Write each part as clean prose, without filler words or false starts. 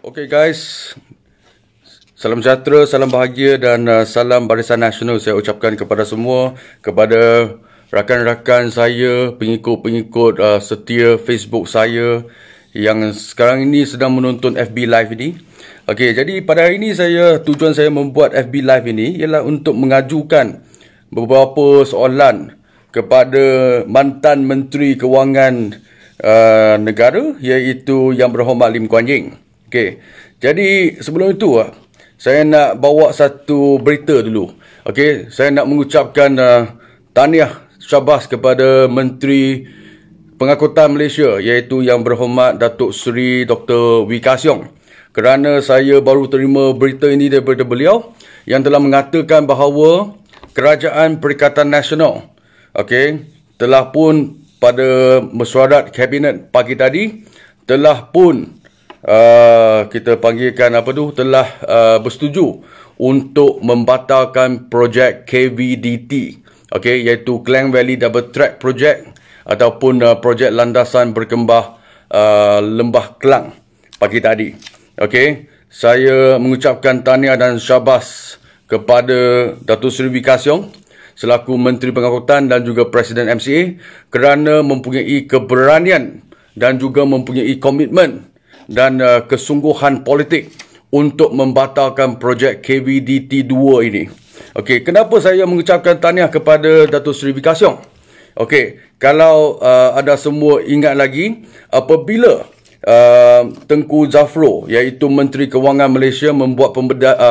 Okay guys, salam sejahtera, salam bahagia dan salam Barisan Nasional saya ucapkan kepada semua, kepada rakan-rakan saya, pengikut-pengikut setia Facebook saya yang sekarang ini sedang menonton FB Live ini. Okay, jadi pada hari ini tujuan saya membuat FB Live ini ialah untuk mengajukan beberapa soalan kepada mantan Menteri Kewangan negara, iaitu Yang Berhormat Lim Kuan Yew. Okey. Jadi sebelum itu saya nak bawa satu berita dulu. Okey, saya nak mengucapkan tahniah syabas kepada Menteri Pengangkutan Malaysia, iaitu Yang Berhormat Datuk Seri Dr. Wee Ka Siong, kerana saya baru terima berita ini daripada beliau yang telah mengatakan bahawa Kerajaan Perikatan Nasional telah pun pada mesyuarat kabinet pagi tadi telah pun kita panggilkan telah bersetuju untuk membatalkan projek KVDT, iaitu Klang Valley Double Track Project ataupun projek landasan berkembang Lembah Kelang pagi tadi. Saya mengucapkan tahniah dan syabas kepada Datuk Seri Wee Ka Siong selaku Menteri Pengangkutan dan juga Presiden MCA kerana mempunyai keberanian dan juga mempunyai komitmen dan kesungguhan politik untuk membatalkan projek KVDT 2 ini. Kenapa saya mengucapkan tahniah kepada Datuk Seri Wee Ka Siong? Kalau ada semua ingat lagi, apabila Tengku Zafrul, iaitu Menteri Kewangan Malaysia, membuat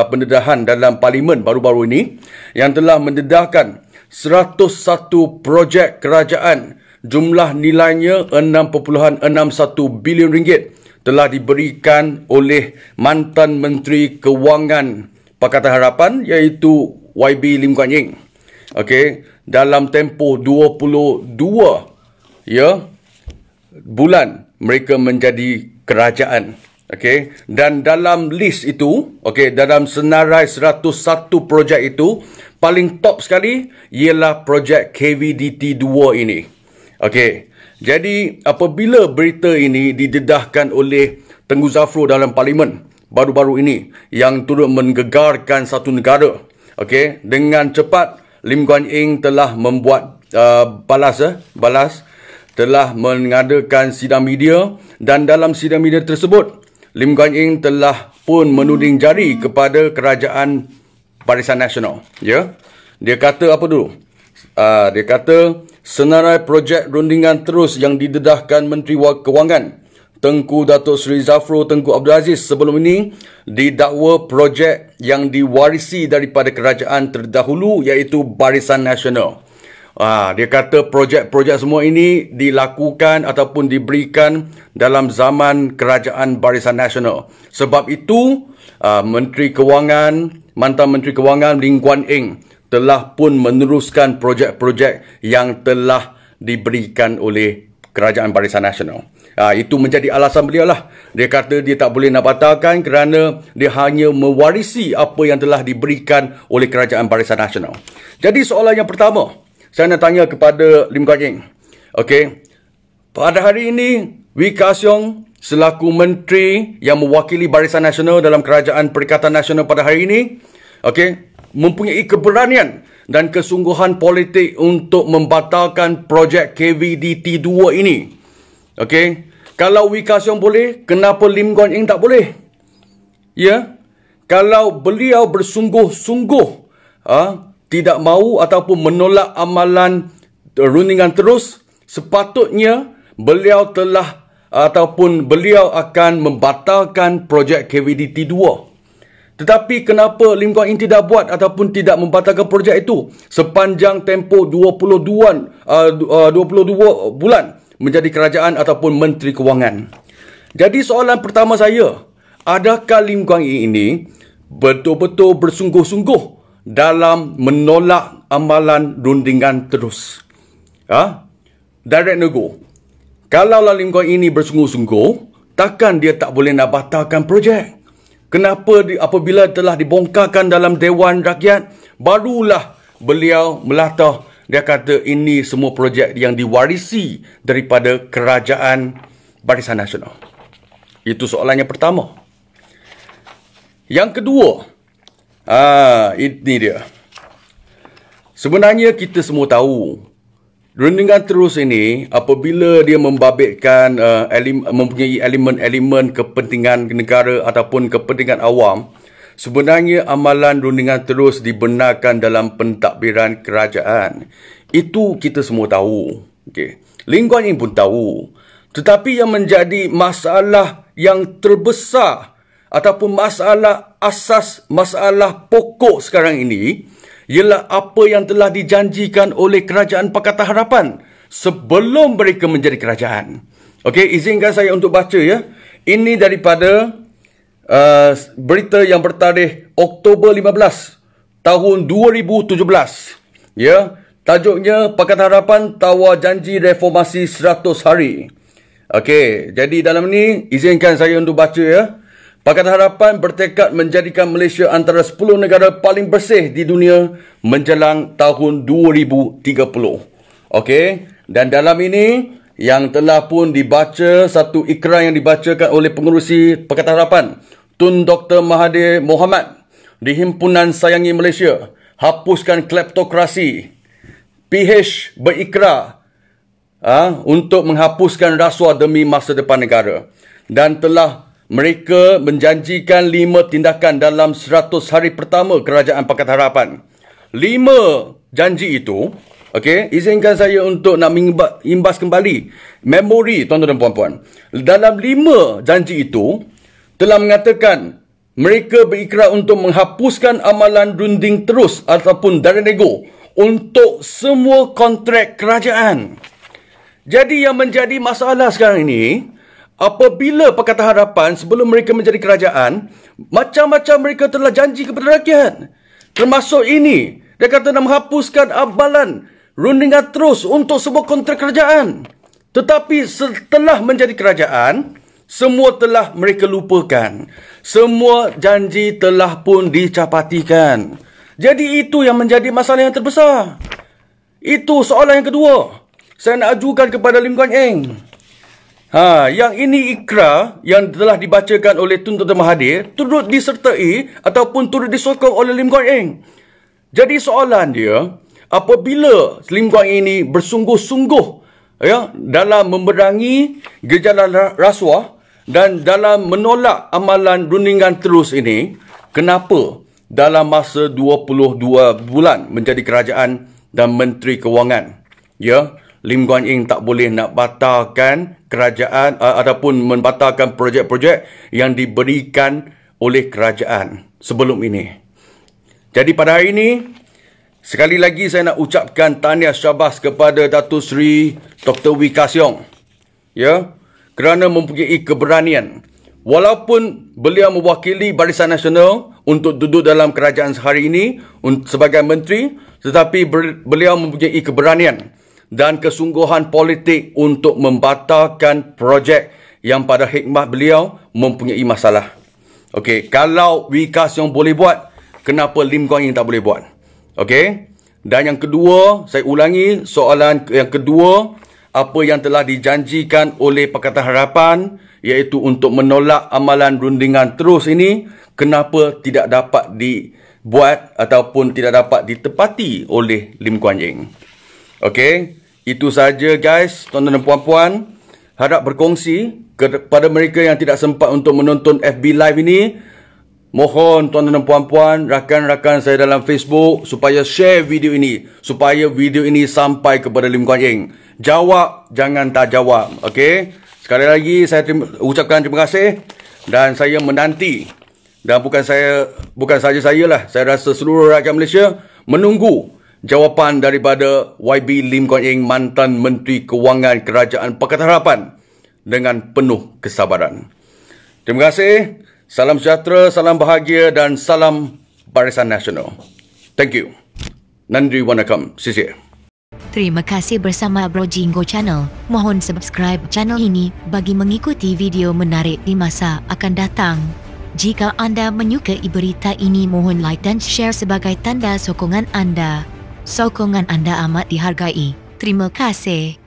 pendedahan dalam Parlimen baru-baru ini yang telah mendedahkan 101 projek kerajaan, jumlah nilainya 6.61 bilion ringgit telah diberikan oleh mantan Menteri Kewangan Pakatan Harapan, iaitu YB Lim Kuan Yew. Dalam tempoh 22 bulan mereka menjadi kerajaan. Dan dalam list itu, dalam senarai 101 projek itu, paling top sekali ialah projek KVDT 2 ini. Jadi apabila berita ini didedahkan oleh Tengku Zafrul dalam Parlimen baru-baru ini yang turut menggegarkan satu negara, dengan cepat Lim Kuan Yew telah membuat balas, telah mengadakan sidang media, dan dalam sidang media tersebut Lim Kuan Yew telah pun menuding jari kepada Kerajaan Barisan Nasional. Dia kata apa dulu? Dia kata senarai projek rundingan terus yang didedahkan Menteri Kewangan Tengku Datuk Seri Zafrul Tengku Abdul Aziz sebelum ini didakwa projek yang diwarisi daripada kerajaan terdahulu, iaitu Barisan Nasional. Dia kata projek-projek semua ini dilakukan ataupun diberikan dalam zaman kerajaan Barisan Nasional. Sebab itu Menteri Kewangan, mantan Menteri Kewangan Lim Kuan Yew telah pun meneruskan projek-projek yang telah diberikan oleh Kerajaan Barisan Nasional. Itu menjadi alasan beliau lah. Dia kata dia tak boleh nak batalkan kerana dia hanya mewarisi apa yang telah diberikan oleh Kerajaan Barisan Nasional. Jadi soalan yang pertama, saya nak tanya kepada Lim Kuan Yew. Pada hari ini, Wee Ka Siong selaku Menteri yang mewakili Barisan Nasional dalam Kerajaan Perikatan Nasional pada hari ini, mempunyai keberanian dan kesungguhan politik untuk membatalkan projek KVDT 2 ini. Kalau Wee Ka Siong boleh, kenapa Lim Kuan Yew tak boleh? Kalau beliau bersungguh-sungguh tidak mahu ataupun menolak amalan rundingan terus, sepatutnya beliau telah ataupun beliau akan membatalkan projek KVDT 2. Tetapi kenapa Lim Kuan Yew tidak buat ataupun tidak membatalkan projek itu sepanjang tempoh 22 bulan menjadi kerajaan ataupun Menteri Kewangan? Jadi soalan pertama saya, adakah Lim Kuan Yew ini betul-betul bersungguh-sungguh dalam menolak amalan rundingan terus? Direct nego. Kalau Lim Kuan Yew ini bersungguh-sungguh, takkan dia tak boleh nak batalkan projek? Kenapa apabila telah dibongkarkan dalam Dewan Rakyat, barulah beliau melatah? Dia kata ini semua projek yang diwarisi daripada Kerajaan Barisan Nasional. Itu soalan yang pertama. Yang kedua, ini dia. Sebenarnya kita semua tahu rundingan terus ini apabila dia membabitkan mempunyai elemen-elemen kepentingan negara ataupun kepentingan awam, sebenarnya amalan rundingan terus dibenarkan dalam pentadbiran kerajaan. Itu kita semua tahu. Okey. Lim Guan Eng pun tahu. Tetapi yang menjadi masalah yang terbesar ataupun masalah asas, masalah pokok sekarang ini ialah apa yang telah dijanjikan oleh Kerajaan Pakatan Harapan sebelum mereka menjadi kerajaan. Okey, izinkan saya untuk baca ya. Ini daripada berita yang bertarikh Oktober 15 tahun 2017. Ya, tajuknya Pakatan Harapan tawar janji reformasi 100 hari. Okey, jadi dalam ni izinkan saya untuk baca ya. Pakatan Harapan bertekad menjadikan Malaysia antara 10 negara paling bersih di dunia menjelang tahun 2030. Okey, dan dalam ini yang telah pun dibaca satu ikrar yang dibacakan oleh pengerusi Pakatan Harapan, Tun Dr. Mahathir Mohamad di Himpunan Sayangi Malaysia, hapuskan kleptokrasi. PH berikrar untuk menghapuskan rasuah demi masa depan negara, dan telah mereka menjanjikan 5 tindakan dalam 100 hari pertama Kerajaan Pakatan Harapan. 5 janji itu, okey, izinkan saya untuk nak imbas kembali memori tuan-tuan dan puan-puan. Dalam 5 janji itu telah mengatakan mereka berikrar untuk menghapuskan amalan runding terus ataupun direct nego untuk semua kontrak kerajaan. Jadi yang menjadi masalah sekarang ini, apabila Pakatan Harapan sebelum mereka menjadi kerajaan, macam-macam mereka telah janji kepada rakyat. Termasuk ini, dia kata nak menghapuskan amalan rundingan terus untuk sebuah kontrak kerajaan. Tetapi setelah menjadi kerajaan, semua telah mereka lupakan. Semua janji telah pun dicapatikan. Jadi itu yang menjadi masalah yang terbesar. Itu soalan yang kedua saya nak ajukan kepada Lim Guan Eng. Yang ini ikrar yang telah dibacakan oleh Tun Dr. Mahathir turut disertai ataupun turut disokong oleh Lim Guan Eng. Jadi soalan dia, apabila Lim Guan Eng ini bersungguh-sungguh ya dalam memerangi gejala rasuah dan dalam menolak amalan rundingan terus ini, kenapa dalam masa 22 bulan menjadi kerajaan dan Menteri Kewangan, ya, Lim Guan Eng tak boleh nak batalkan kerajaan ataupun membatalkan projek-projek yang diberikan oleh kerajaan sebelum ini. Jadi pada hari ini, sekali lagi saya nak ucapkan tahniah syabas kepada Datuk Seri Dr. Wee Ka Siong, ya, kerana mempunyai keberanian. Walaupun beliau mewakili Barisan Nasional untuk duduk dalam kerajaan sehari ini sebagai menteri, tetapi beliau mempunyai keberanian dan kesungguhan politik untuk membatalkan projek yang pada hikmah beliau mempunyai masalah. Okey, kalau Wee Ka Siong boleh buat, kenapa Lim Guan Eng tak boleh buat? Okey. Dan yang kedua, saya ulangi soalan yang kedua, apa yang telah dijanjikan oleh Pakatan Harapan iaitu untuk menolak amalan rundingan terus ini, kenapa tidak dapat dibuat ataupun tidak dapat ditepati oleh Lim Guan Eng? Okey, itu saja guys, tuan-tuan dan puan-puan. Harap berkongsi kepada mereka yang tidak sempat untuk menonton FB Live ini. Mohon tuan-tuan dan puan-puan, rakan-rakan saya dalam Facebook supaya share video ini, supaya video ini sampai kepada Lim Guan Eng. Jawab, jangan tak jawab. Okey, sekali lagi saya ucapkan terima kasih dan saya menanti, dan bukan saja saya lah, saya rasa seluruh rakyat Malaysia menunggu jawapan daripada YB Lim Guan Eng, mantan Menteri Kewangan Kerajaan Pakatan Harapan, dengan penuh kesabaran. Terima kasih. Salam sejahtera, salam bahagia dan salam Barisan Nasional. Thank you. Nandri Wanakam. Sisi. Terima kasih bersama Bro Jingo Channel. Mohon subscribe channel ini bagi mengikuti video menarik di masa akan datang. Jika anda menyukai berita ini, mohon like dan share sebagai tanda sokongan anda. Sokongan anda amat dihargai. Terima kasih.